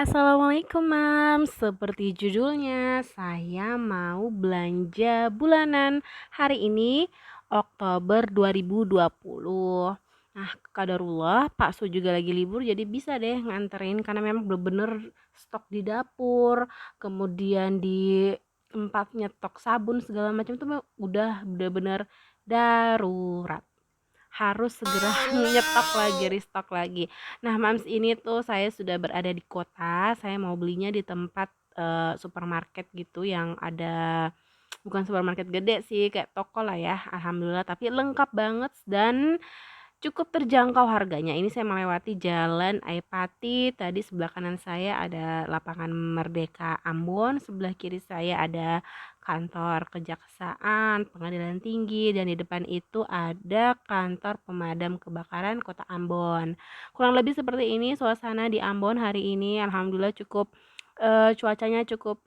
Assalamualaikum Mams, seperti judulnya saya mau belanja bulanan hari ini Oktober 2020. Nah, qadarullah Pak Su juga lagi libur jadi bisa deh nganterin karena memang bener-bener stok di dapur, kemudian di tempat nyetok sabun segala macam tuh udah bener-bener darurat, harus segera nyetok lagi, restock lagi. Nah, Mams, ini tuh saya sudah berada di kota, saya mau belinya di tempat supermarket gitu yang ada, bukan supermarket gede sih, kayak toko lah ya, alhamdulillah, tapi lengkap banget dan cukup terjangkau harganya. Ini saya melewati Jalan Aipati, tadi sebelah kanan saya ada lapangan Merdeka Ambon, sebelah kiri saya ada kantor kejaksaan, pengadilan tinggi, dan di depan itu ada kantor pemadam kebakaran Kota Ambon. Kurang lebih seperti ini suasana di Ambon hari ini. Alhamdulillah cukup cuacanya cukup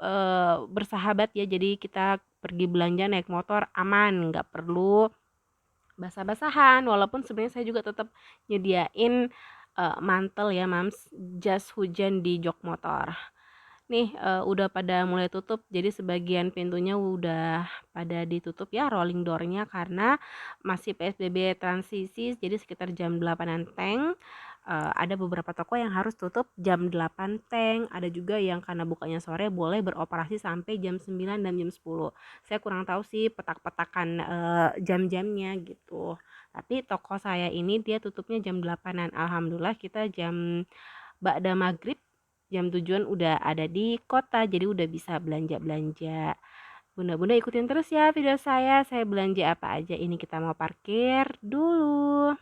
bersahabat ya. Jadi kita pergi belanja naik motor aman, nggak perlu basah-basahan, walaupun sebenarnya saya juga tetap nyediain mantel ya Mams, jas hujan di jok motor. Nih udah pada mulai tutup, jadi sebagian pintunya udah pada ditutup ya, rolling doornya, karena masih PSBB transisi, jadi sekitar jam 8-an teng. Ada beberapa toko yang harus tutup jam 8 teng, ada juga yang karena bukanya sore boleh beroperasi sampai jam 9 dan jam 10. Saya kurang tahu sih petak-petakan jam-jamnya gitu. Tapi toko saya ini dia tutupnya jam 8-an. Alhamdulillah kita jam ba'da maghrib jam tujuan udah ada di kota, jadi udah bisa belanja-belanja. Bunda-bunda ikutin terus ya video saya belanja apa aja. Ini kita mau parkir dulu.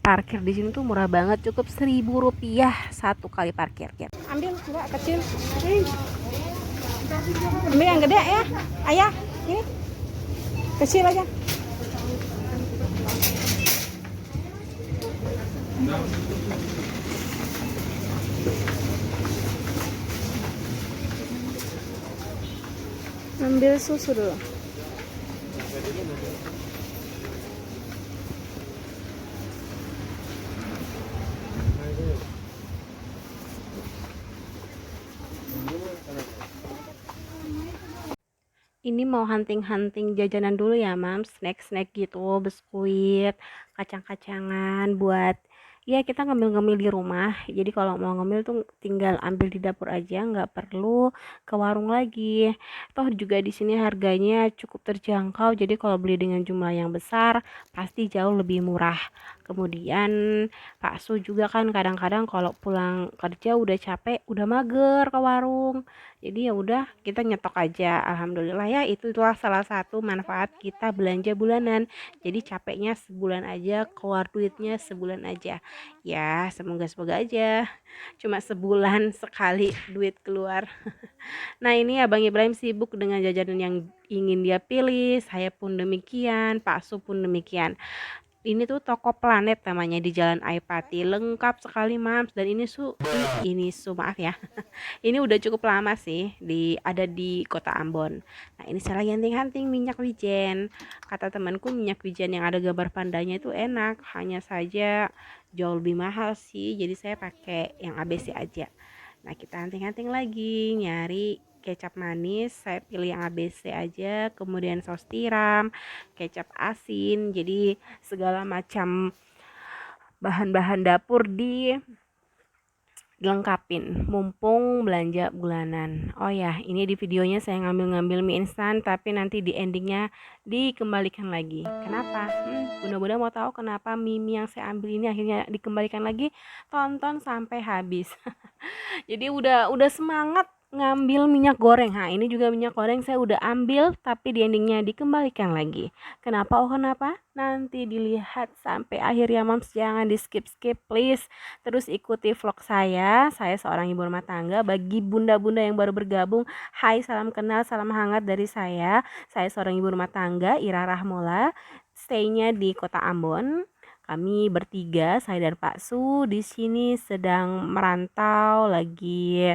Parkir di sini tuh murah banget, cukup Rp1.000 satu kali parkir. Ambil dua kecil. Ambil yang gede ya. Ayah, ini kecil aja. Ambil susu dulu. Ini mau hunting-hunting jajanan dulu ya, Mam. Snack-snack gitu, biskuit, kacang-kacangan buat ya kita ngemil-ngemil di rumah. Jadi kalau mau ngemil tuh tinggal ambil di dapur aja, nggak perlu ke warung lagi. Toh juga di sini harganya cukup terjangkau. Jadi kalau beli dengan jumlah yang besar pasti jauh lebih murah. Kemudian Pak Su juga kan kadang-kadang kalau pulang kerja udah capek, udah mager ke warung. Jadi ya udah kita nyetok aja. Alhamdulillah ya, itulah salah satu manfaat kita belanja bulanan. Jadi capeknya sebulan aja, keluar duitnya sebulan aja. Ya, semoga-semoga aja cuma sebulan sekali duit keluar. Nah, ini Abang Ibrahim sibuk dengan jajanan yang ingin dia pilih. Saya pun demikian, Pak Su pun demikian. Ini tuh toko Planet namanya di Jalan Aipati. Lengkap sekali, Mams. Dan ini su maaf ya. Ini udah cukup lama sih ada di Kota Ambon. Nah, ini saya lagi hunting-hunting minyak wijen. Kata temanku minyak wijen yang ada gambar pandanya itu enak, hanya saja jauh lebih mahal sih. Jadi saya pakai yang ABC aja. Nah, kita hunting-hunting lagi nyari kecap manis, saya pilih yang ABC aja, kemudian saus tiram, kecap asin. Jadi segala macam bahan-bahan dapur dilengkapin mumpung belanja bulanan. Oh ya, ini di videonya saya ngambil-ngambil mie instan, tapi nanti di endingnya dikembalikan lagi. Kenapa? Bunda-bunda mau tahu kenapa mie yang saya ambil ini akhirnya dikembalikan lagi? Tonton sampai habis. Jadi udah semangat ngambil minyak goreng. Nah, ini juga minyak goreng saya udah ambil tapi di endingnya dikembalikan lagi. Kenapa? Oh, kenapa? Nanti dilihat sampai akhir ya, Mams. Jangan di skip-skip please. Terus ikuti vlog saya. Saya seorang ibu rumah tangga. Bagi bunda-bunda yang baru bergabung, hai, salam kenal, salam hangat dari saya. Saya seorang ibu rumah tangga, Ira Rahmola. Stay-nya di Kota Ambon. Kami bertiga, saya dan Pak Su di sini sedang merantau lagi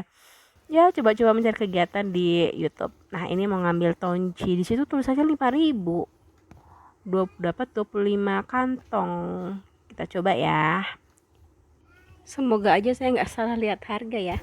ya coba-coba mencari kegiatan di YouTube. Nah, ini mau ngambil tonci. Di situ tulisannya 5.000. Dapat 25 kantong. Kita coba ya. Semoga aja saya nggak salah lihat harga ya.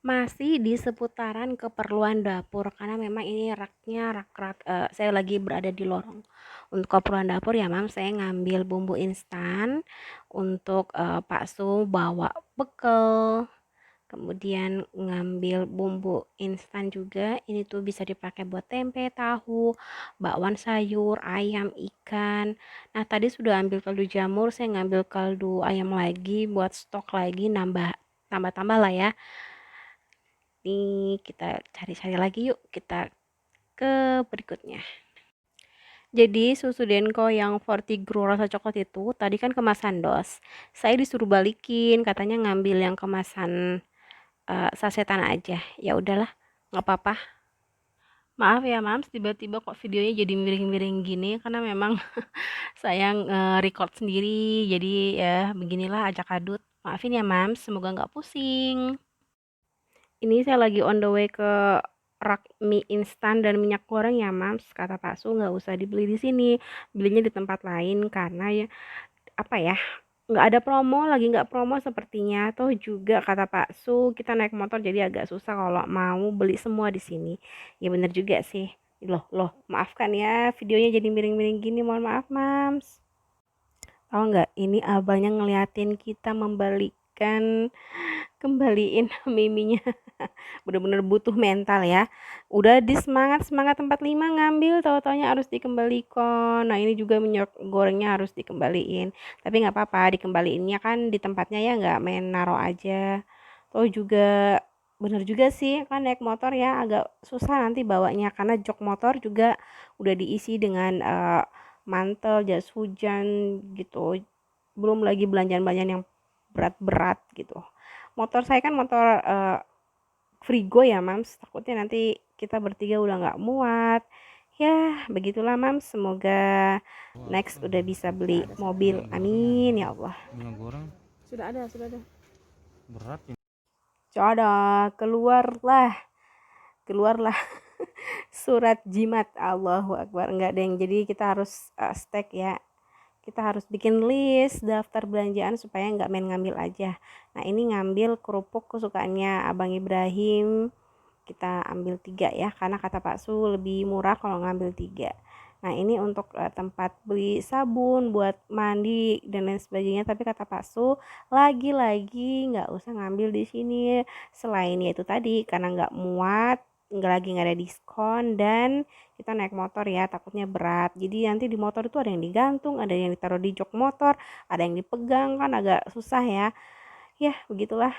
Masih di seputaran keperluan dapur karena memang ini raknya rak-rak saya lagi berada di lorong. Untuk keperluan dapur ya Mam, saya ngambil bumbu instan untuk Pak Su bawa bekal. Kemudian ngambil bumbu instan juga. Ini tuh bisa dipakai buat tempe, tahu, bakwan sayur, ayam, ikan. Nah, tadi sudah ambil kaldu jamur, saya ngambil kaldu ayam lagi buat stok lagi nambah tambah-tambah lah ya. Nih, kita cari-cari lagi yuk. Kita ke berikutnya. Jadi susu Denko yang Fortigro rasa coklat itu tadi kan kemasan dos. Saya disuruh balikin, katanya ngambil yang kemasan sasetan aja. Ya udahlah, nggak apa-apa. Maaf ya Mams, tiba-tiba kok videonya jadi miring-miring gini karena memang saya record sendiri. Jadi ya beginilah acak adut. Maafin ya Mams, semoga nggak pusing. Ini saya lagi on the way ke rak mie instan dan minyak goreng ya Mams. Kata Pak Su nggak usah dibeli di sini, belinya di tempat lain karena ya apa ya, nggak ada promo, lagi nggak promo sepertinya. Toh juga kata Pak Su kita naik motor jadi agak susah kalau mau beli semua di sini. Ya bener juga sih. Loh, maafkan ya videonya jadi miring-miring gini, mohon maaf Mams. Tahu nggak, ini abangnya ngeliatin kita kembaliin miminya. Bener-bener butuh mental ya. Udah di semangat 45 ngambil, tahu-taunya harus dikembalikan. Nah, ini juga minyak gorengnya harus dikembaliin. Tapi nggak apa-apa, dikembaliinnya kan di tempatnya ya, nggak main naro aja. Tuh juga bener juga sih, kan naik motor ya agak susah nanti bawanya karena jok motor juga udah diisi dengan mantel, jas hujan gitu. Belum lagi belanjaan-belanjaan yang berat-berat gitu. Motor saya kan motor Frigo ya Mams, takutnya nanti kita bertiga udah nggak muat. Ya begitulah Mams, semoga next udah bisa beli mobil, amin ya Allah. Minyak goreng Sudah ada. berat ya. Coba keluarlah surat jimat. Allahu Akbar. Enggak deng, jadi kita harus stack ya, kita harus bikin list daftar belanjaan supaya nggak main ngambil aja. Nah, ini ngambil kerupuk kesukaannya Abang Ibrahim, kita ambil 3 ya karena kata Pak Su lebih murah kalau ngambil 3. Nah, ini untuk tempat beli sabun buat mandi dan lain sebagainya, tapi kata Pak Su lagi-lagi nggak usah ngambil di sini, selain ya itu tadi karena nggak muat, nggak ada diskon, dan kita naik motor ya takutnya berat. Jadi nanti di motor itu ada yang digantung, ada yang ditaruh di jok motor, ada yang dipegang, kan agak susah ya. Ya begitulah,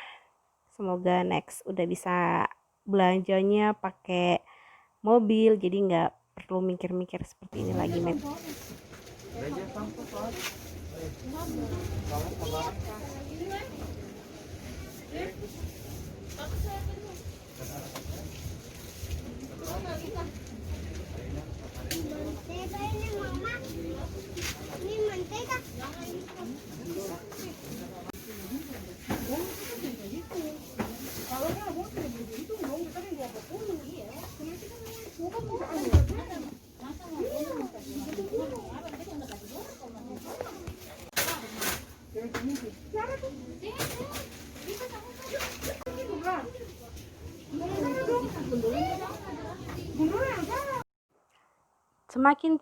semoga next udah bisa belanjanya pakai mobil jadi nggak perlu mikir-mikir seperti ini lagi men. Semakin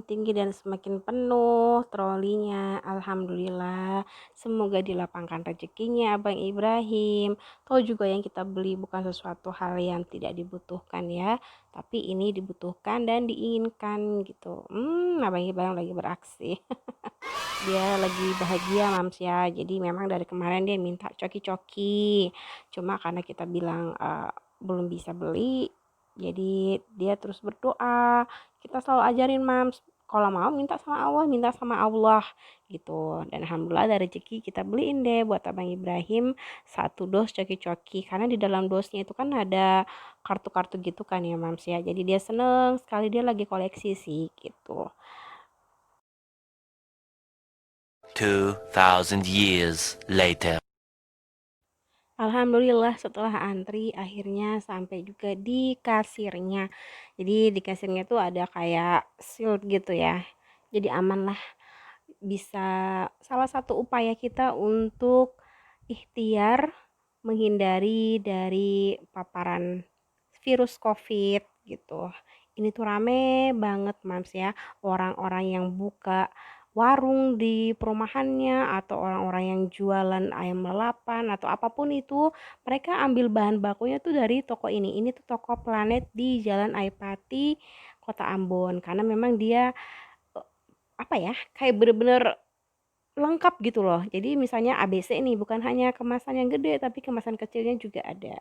tinggi dan semakin penuh trolinya. Alhamdulillah, semoga dilapangkan rezekinya Abang Ibrahim. Tahu juga yang kita beli bukan sesuatu hal yang tidak dibutuhkan ya, tapi ini dibutuhkan dan diinginkan gitu. Abang Ibrahim lagi beraksi. Dia lagi bahagia Mams ya, jadi memang dari kemarin dia minta coki-coki, cuma karena kita bilang belum bisa beli, jadi dia terus berdoa. Kita selalu ajarin Mams, kalau mau minta sama Allah gitu. Dan alhamdulillah ada rezeki kita beliin deh buat Abang Ibrahim satu dos coki-coki, karena di dalam dosnya itu kan ada kartu-kartu gitu kan ya Mams ya. Jadi dia seneng sekali, dia lagi koleksi sih gitu. 2,000 years later. Alhamdulillah setelah antri akhirnya sampai juga di kasirnya. Jadi di kasirnya tuh ada kayak shield gitu ya. Jadi aman lah, bisa salah satu upaya kita untuk ikhtiar menghindari dari paparan virus COVID gitu. Ini tuh rame banget Mams ya, orang-orang yang buka warung di perumahannya atau orang-orang yang jualan ayam lalapan atau apapun itu, mereka ambil bahan bakunya tuh dari toko ini. Ini tuh toko Planet di Jalan Aipati, Kota Ambon. Karena memang dia eh, apa ya, kayak bener-bener lengkap gitu loh. Jadi misalnya ABC nih, bukan hanya kemasan yang gede tapi kemasan kecilnya juga ada.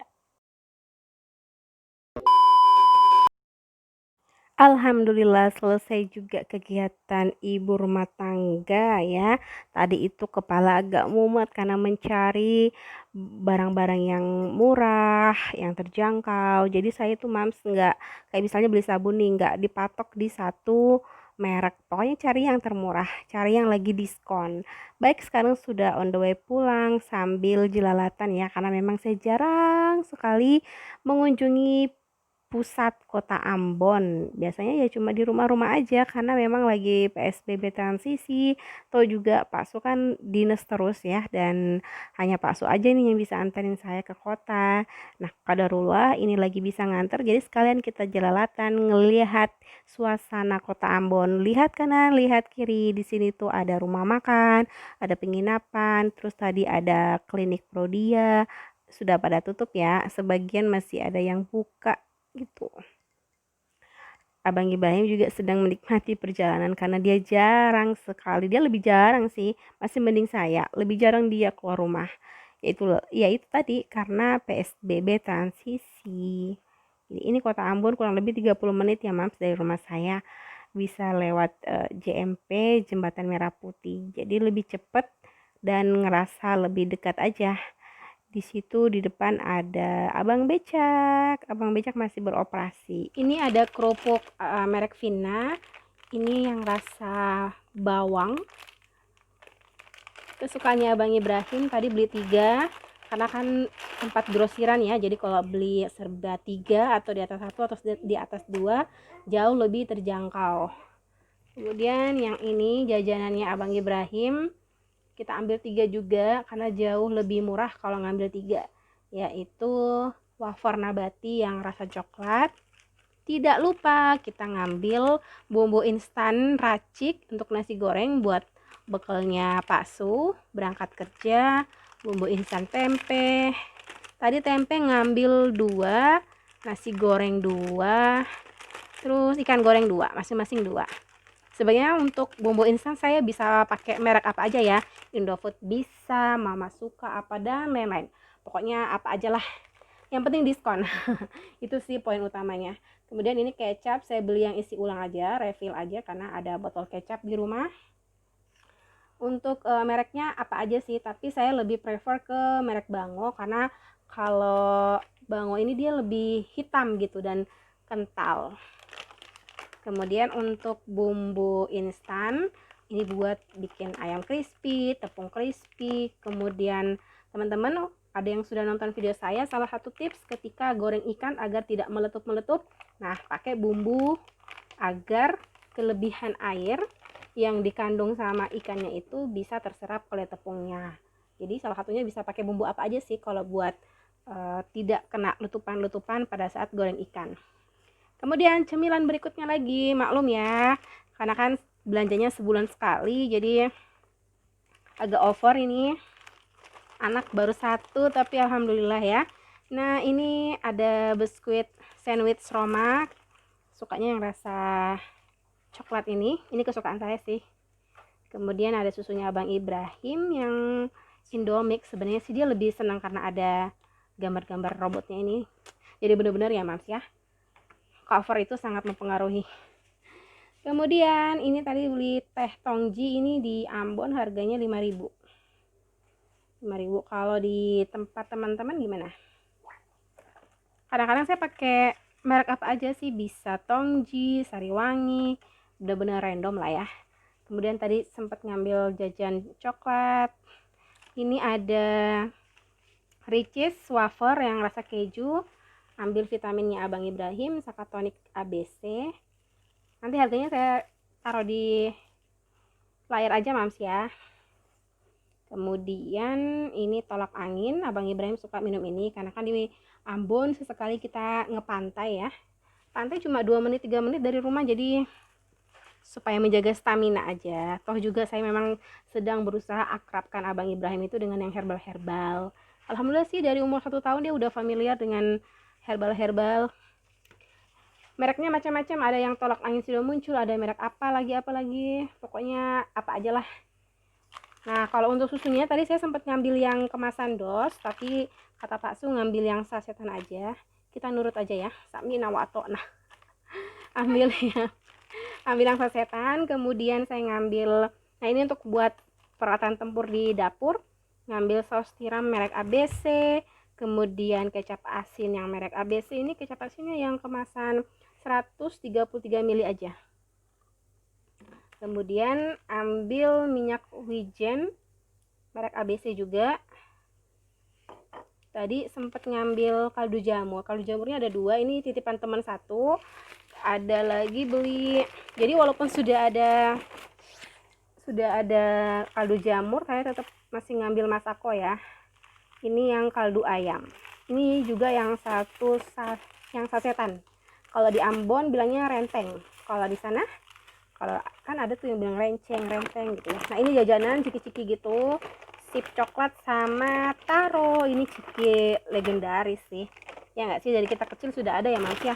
Alhamdulillah selesai juga kegiatan ibu rumah tangga ya. Tadi itu kepala agak mumet karena mencari barang-barang yang murah, yang terjangkau. Jadi saya tuh mams nggak kayak misalnya beli sabun nih nggak dipatok di satu merek. Pokoknya cari yang termurah, cari yang lagi diskon. Baik sekarang sudah on the way pulang sambil jelalatan ya karena memang saya jarang sekali mengunjungi pusat kota Ambon. Biasanya ya cuma di rumah-rumah aja karena memang lagi PSBB transisi. Atau juga Pak Su kan dinas terus ya dan hanya Pak Su aja nih yang bisa anterin saya ke kota. Nah, qadarullah ini lagi bisa nganter jadi sekalian kita jelalatan ngelihat suasana kota Ambon. Lihat kanan, lihat kiri. Di sini tuh ada rumah makan, ada penginapan, terus tadi ada klinik Prodia. Sudah pada tutup ya, sebagian masih ada yang buka gitu. Abang Ibrahim juga sedang menikmati perjalanan karena dia jarang sekali, dia lebih jarang sih, masih mending saya, lebih jarang dia keluar rumah. Ya itu tadi karena PSBB transisi. Jadi ini kota Ambon kurang lebih 30 menit ya Mams dari rumah saya. Bisa lewat JMP Jembatan Merah Putih. Jadi lebih cepat dan ngerasa lebih dekat aja. Di situ di depan ada Abang Becak. Abang Becak masih beroperasi. Ini ada kerupuk merek Vina. Ini yang rasa bawang. Kesukaannya Abang Ibrahim tadi beli 3 karena kan tempat grosiran ya. Jadi kalau beli serba 3 atau di atas 1 atau di atas 2 jauh lebih terjangkau. Kemudian yang ini jajanannya Abang Ibrahim kita ambil 3 juga karena jauh lebih murah kalau ngambil 3, yaitu wafer nabati yang rasa coklat. Tidak lupa kita ngambil bumbu instan racik untuk nasi goreng buat bekalnya Pak Su berangkat kerja. Bumbu instan tempe, tadi tempe ngambil 2, nasi goreng 2, terus ikan goreng 2, masing-masing 2. Sebenarnya untuk bumbu instan saya bisa pakai merek apa aja ya. Indofood bisa, Mama Suka apa dan lain-lain. Pokoknya apa aja lah. Yang penting diskon. Itu sih poin utamanya. Kemudian ini kecap saya beli yang isi ulang aja, refill aja karena ada botol kecap di rumah. Untuk mereknya apa aja sih, tapi saya lebih prefer ke merek Bango karena kalau Bango ini dia lebih hitam gitu dan kental. Kemudian untuk bumbu instan ini buat bikin ayam crispy, tepung crispy. Kemudian teman-teman ada yang sudah nonton video saya, salah satu tips ketika goreng ikan agar tidak meletup-meletup, nah pakai bumbu agar kelebihan air yang dikandung sama ikannya itu bisa terserap oleh tepungnya. Jadi salah satunya bisa pakai bumbu apa aja sih kalau buat tidak kena letupan-letupan pada saat goreng ikan. Kemudian cemilan berikutnya lagi, maklum ya, karena kan belanjanya sebulan sekali, jadi agak over ini. Anak baru 1, tapi alhamdulillah ya. Nah ini ada biskuit sandwich Roma, sukanya yang rasa coklat ini kesukaan saya sih. Kemudian ada susunya Abang Ibrahim yang Indomix, sebenarnya sih dia lebih senang karena ada gambar-gambar robotnya ini. Jadi benar-benar ya Mams ya, cover itu sangat mempengaruhi. Kemudian ini tadi beli teh Tongji, ini di Ambon harganya 5.000. 5.000. Kalau di tempat teman-teman gimana? Kadang-kadang saya pakai merek apa aja sih, bisa Tongji, Sariwangi, bener-bener random lah ya. Kemudian tadi sempat ngambil jajan coklat. Ini ada Ricis wafer yang rasa keju, ambil vitaminnya Abang Ibrahim, Sakatonik ABC. Nanti harganya saya taruh di layar aja mams ya. Kemudian ini tolak angin, Abang Ibrahim suka minum ini karena kan di Ambon sesekali kita ngepantai ya. Pantai cuma 2 menit 3 menit dari rumah, jadi supaya menjaga stamina aja. Toh juga saya memang sedang berusaha akrabkan Abang Ibrahim itu dengan yang herbal-herbal. Alhamdulillah sih dari umur 1 tahun dia udah familiar dengan herbal-herbal. Mereknya macam-macam, ada yang tolak angin sudah muncul, ada merek apa lagi, pokoknya apa aja lah. Nah, kalau untuk susunya tadi saya sempat ngambil yang kemasan dos, tapi kata Pak Su ngambil yang sasetan aja. Kita nurut aja ya, sami nawato. Nah, ambil ya. Ambil yang sasetan, kemudian saya ngambil, nah ini untuk buat peralatan tempur di dapur, ngambil saus tiram merek ABC, kemudian kecap asin yang merek ABC. Ini kecap asinnya yang kemasan 133 ml aja. Kemudian ambil minyak wijen merek ABC juga. Tadi sempat ngambil kaldu jamur. Kaldu jamurnya ada 2, ini titipan teman 1. Ada lagi beli. Jadi walaupun sudah ada kaldu jamur, saya tetap masih ngambil masako ya. Ini yang kaldu ayam. Ini juga yang yang sasetan. Kalau di Ambon bilangnya renteng. Kalau di sana, kalau kan ada tuh yang bilang renteng gitu ya. Nah ini jajanan ciki-ciki gitu, sip coklat sama taro. Ini ciki legendaris sih, ya nggak sih, dari kita kecil sudah ada ya mas ya.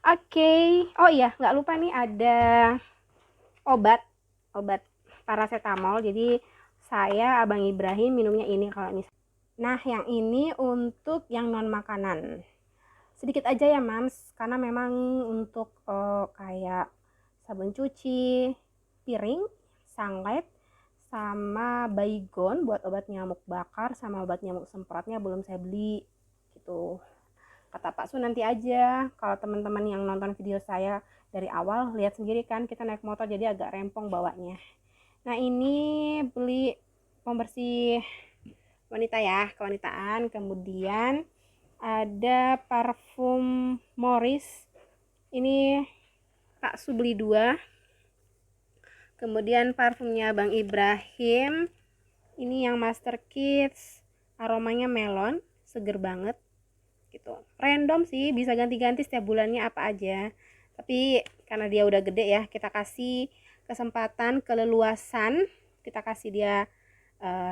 Oke. Oh iya, nggak lupa nih ada obat paracetamol. Jadi saya Abang Ibrahim minumnya ini kalau misalnya. Nah yang ini untuk yang non makanan sedikit aja ya mams, karena memang untuk kayak sabun cuci piring, sunlight, sama baygon buat obat nyamuk bakar sama obat nyamuk semprotnya belum saya beli gitu. Kata Pak Su nanti aja. Kalau teman-teman yang nonton video saya dari awal lihat sendiri kan, kita naik motor jadi agak rempong bawanya. Nah ini beli pembersih wanita ya, kewanitaan. Kemudian ada parfum Morris, ini Pak Su beli 2. Kemudian parfumnya Bang Ibrahim, ini yang Master Kids, aromanya melon, seger banget gitu. Random sih, bisa ganti-ganti setiap bulannya apa aja, tapi karena dia udah gede ya, kita kasih kesempatan, keleluasan, kita kasih dia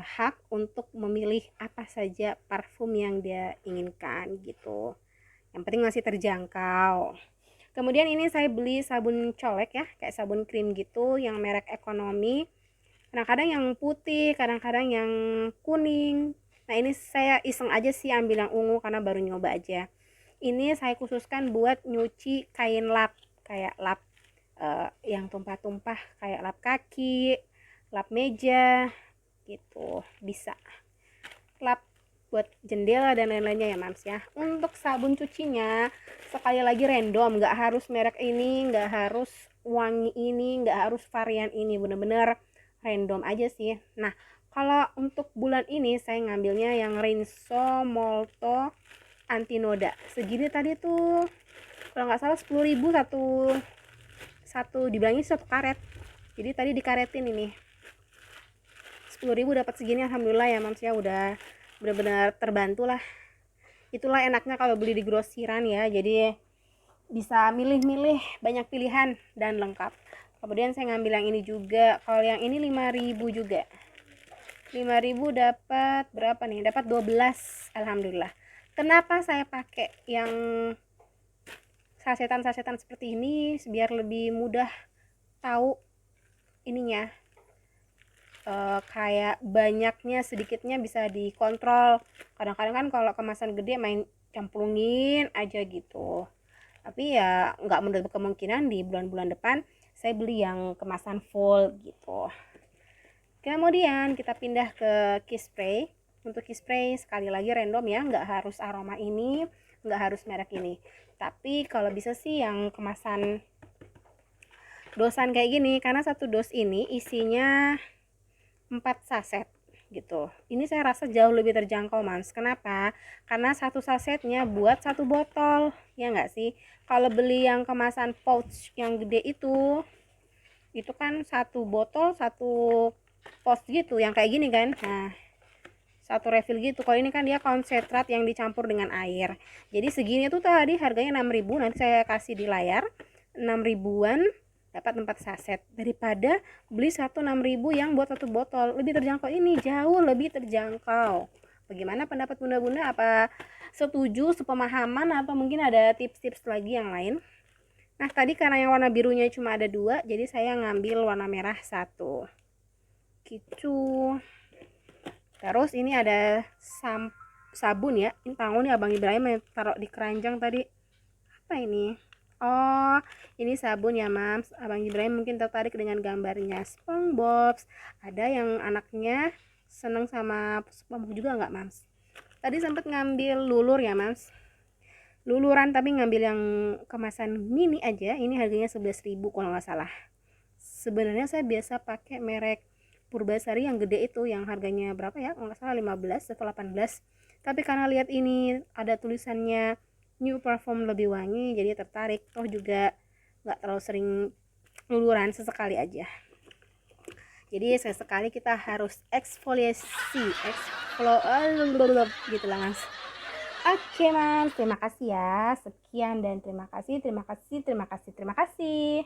hak untuk memilih apa saja parfum yang dia inginkan gitu. Yang penting masih terjangkau. Kemudian ini saya beli sabun colek ya, kayak sabun krim gitu yang merek ekonomi. Kadang-kadang yang putih, kadang-kadang yang kuning. Nah ini saya iseng aja sih ambil yang ungu karena baru nyoba aja. Ini saya khususkan buat nyuci kain lap, kayak lap yang tumpah-tumpah, kayak lap kaki, lap meja gitu, bisa lap buat jendela dan lain-lainnya ya mams ya. Untuk sabun cucinya sekali lagi random, nggak harus merek ini, nggak harus wangi ini, nggak harus varian ini, bener-bener random aja sih. Nah kalau untuk bulan ini saya ngambilnya yang Rinso Molto Antinoda, segini tadi tuh kalau nggak salah 10.000 satu dibilangnya satu karet. Jadi tadi dikaretin ini 10.000 dapat segini, alhamdulillah ya mams ya, udah benar-benar terbantu lah. Itulah enaknya kalau beli di grosiran ya, jadi bisa milih-milih, banyak pilihan dan lengkap. Kemudian saya ngambil yang ini juga. Kalau yang ini 5.000 juga, 5.000 dapat berapa nih, dapat 12, alhamdulillah. Kenapa saya pakai yang sasetan-sasetan seperti ini, biar lebih mudah tahu ininya, kayak banyaknya sedikitnya bisa dikontrol. Kadang-kadang kan kalau kemasan gede main camplungin aja gitu, tapi ya nggak menutup kemungkinan di bulan-bulan depan Saya beli yang kemasan full gitu. Kemudian kita pindah ke Kiss Spray. Untuk Kiss Spray sekali lagi random ya, nggak harus aroma ini, nggak harus merek ini. Tapi kalau bisa sih yang kemasan dosan kayak gini, karena satu dos ini isinya 4 saset gitu. Ini saya rasa jauh lebih terjangkau, Mams. Kenapa? Karena satu sasetnya buat satu botol, ya nggak sih? Kalau beli yang kemasan pouch yang gede itu kan satu botol satu pouch gitu, yang kayak gini kan. Nah, satu refill gitu. Kalau ini kan dia konsentrat yang dicampur dengan air. Jadi segini tuh tadi harganya 6.000, nanti saya kasih di layar. 6 ribuan dapat 4 saset daripada beli 6.000 yang buat satu botol. Lebih terjangkau, ini jauh lebih terjangkau. Bagaimana pendapat bunda-bunda? Apa setuju, sepemahaman, atau mungkin ada tips-tips lagi yang lain? Nah, tadi karena yang warna birunya cuma ada 2, jadi saya ngambil warna merah 1 gitu. Terus ini ada sabun ya. Ini tahu nih Abang Ibrahim yang taruh di keranjang tadi. Apa ini? Oh, ini sabun ya, Mams. Abang Ibrahim mungkin tertarik dengan gambarnya SpongeBob. Ada yang anaknya seneng sama SpongeBob juga nggak, Mams? Tadi sempat ngambil lulur ya, Mams. Luluran tapi ngambil yang kemasan mini aja. Ini harganya 11.000 kalau nggak salah. Sebenarnya saya biasa pakai merek Purbasari yang gede itu, yang harganya berapa ya? Kalau nggak salah 15 atau 18. Tapi karena lihat ini ada tulisannya New Perfume lebih wangi, jadi tertarik. Toh juga nggak terlalu sering luluran, sesekali aja. Jadi sesekali kita harus eksfoliasi, gitu lah, Mas. Oke, Mas, terima kasih ya. Sekian dan terima kasih, terima kasih, terima kasih, terima kasih.